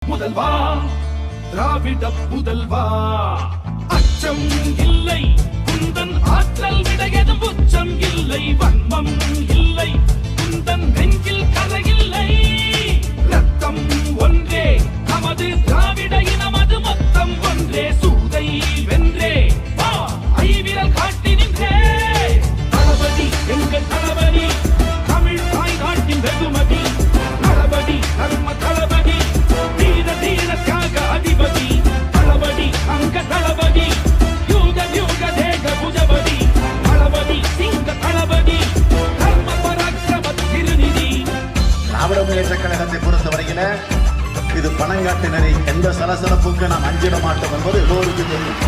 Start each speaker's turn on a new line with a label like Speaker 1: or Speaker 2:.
Speaker 1: முதல்வா திராவிட புதல்வா. அச்சம் இல்லை குந்தன் ஆற்றல் விடையதும் உச்சம் இல்லை, வன்மம் இல்லை குந்தன் நெஞ்சில் கரையில்லை. ரத்தம் ஒன்றே நமது திராவிட இனமது மொத்தம் ஒன்றே, சூதை வென்றே வா ஐவிரல் காட்டி நின்றே. தளபதி எங்கள் தளபதி, தமிழ் தாய் நாட்டின் வெகுமதி. தளபதி தர்ம தளபதி, தீர தீர தியாக அதிபதி. தளபதி அங்க தளபதி, யூக யூக தேக புஜபதி. தளபதி சிங்க தளபதி, தர்ம பராக்கிரம திருநிதி.
Speaker 2: திராவிட முன்னேற்ற கழகத்தை பொறுத்தவரையில இது பணங்காட்டு நெறி, எந்த சலசலப்புக்கு நாம் அஞ்சிட மாட்டோம் என்பது எல்லோருக்கும் தெரியும்.